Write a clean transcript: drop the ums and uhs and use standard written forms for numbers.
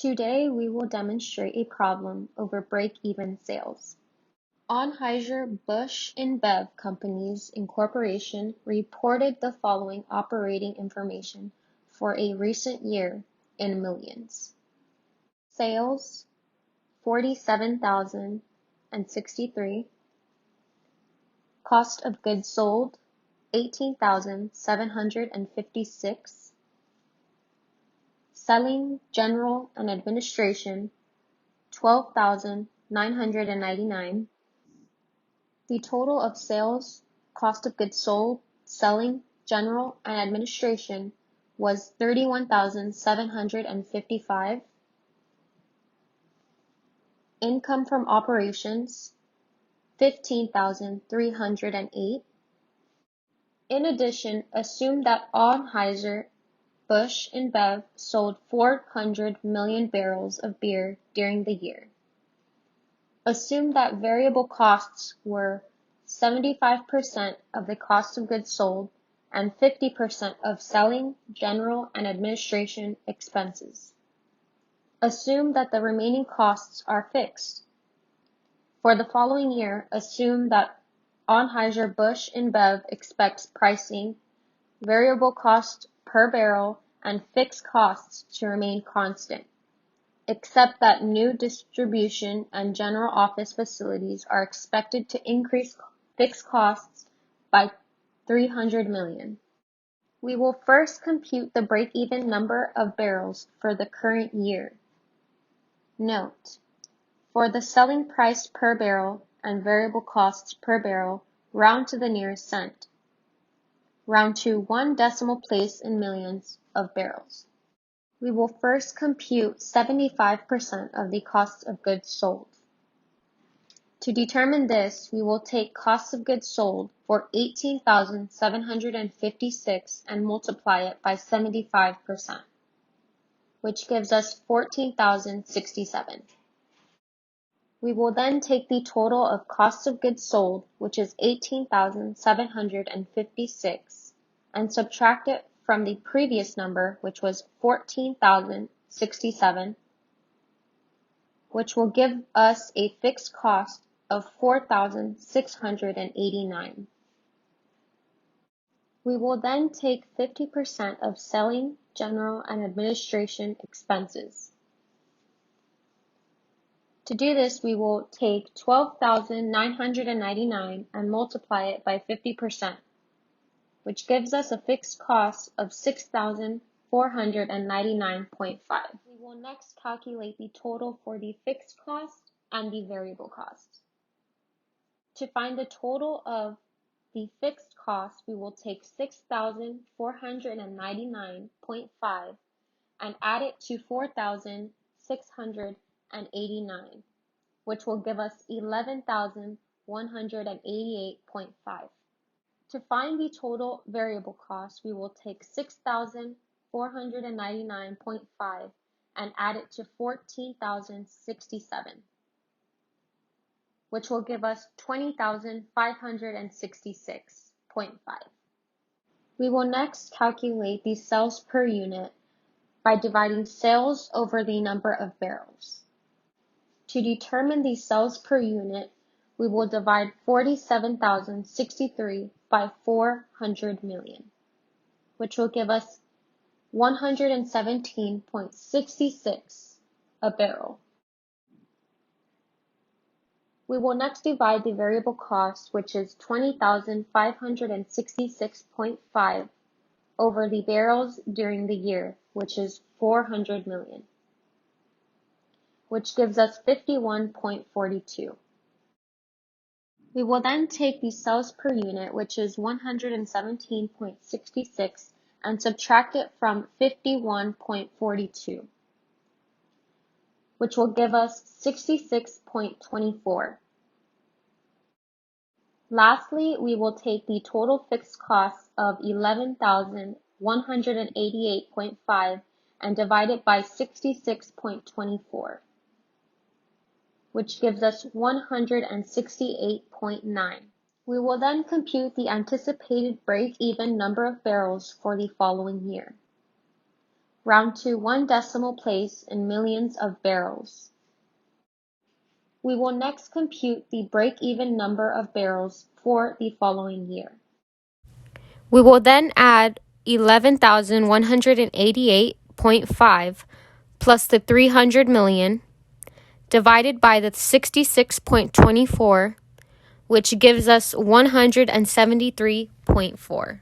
Today we will demonstrate a problem over break-even sales. Anheuser-Busch InBev Companies Incorporation reported the following operating information for a recent year in millions. Sales, 47,063. Cost of goods sold, 18,756. Selling, general, and administration, 12,999. The total of sales, cost of goods sold, selling, general, and administration was 31,755. Income from operations, 15,308. In addition, assume that Anheuser-Busch InBev sold 400 million barrels of beer during the year. Assume that variable costs were 75% of the cost of goods sold and 50% of selling, general, and administration expenses. Assume that the remaining costs are fixed. For the following year, assume that Anheuser-Busch InBev expects pricing, variable cost per barrel, and fixed costs to remain constant, except that new distribution and general office facilities are expected to increase fixed costs by $300 million. We will first compute the break-even number of barrels for the current year. Note: for the selling price per barrel and variable costs per barrel, round to the nearest cent. Round to 1 decimal place in millions of barrels. We will first compute 75% of the cost of goods sold. To determine this, we will take cost of goods sold for 18,756 and multiply it by 75%, which gives us 14,067. We will then take the total of cost of goods sold, which is 18,756, and subtract it from the previous number, which was 14,067, which will give us a fixed cost of 4,689. We will then take 50% of selling, general, and administration expenses. To do this, we will take 12,999 and multiply it by 50%. Which gives us a fixed cost of 6,499.5. We will next calculate the total for the fixed cost and the variable cost. To find the total of the fixed cost, we will take 6,499.5 and add it to 4,689, which will give us 11,188.5. To find the total variable cost, we will take 6,499.5 and add it to 14,067, which will give us 20,566.5. We will next calculate the sales per unit by dividing sales over the number of barrels. To determine the sales per unit, we will divide 47,063 by 400 million, which will give us 117.66 a barrel. We will next divide the variable cost, which is 20,566.5, over the barrels during the year, which is 400 million, which gives us 51.42. We will then take the sales per unit, which is 117.66, and subtract it from 51.42, which will give us 66.24. Lastly, we will take the total fixed cost of 11,188.5 and divide it by 66.24. which gives us 168.9. We will then compute the anticipated break-even number of barrels for the following year. round to one decimal place in millions of barrels. We will next compute the break-even number of barrels for the following year. We will then add 11,188.5 plus the 300 million divided by the 66.24, which gives us 173.4.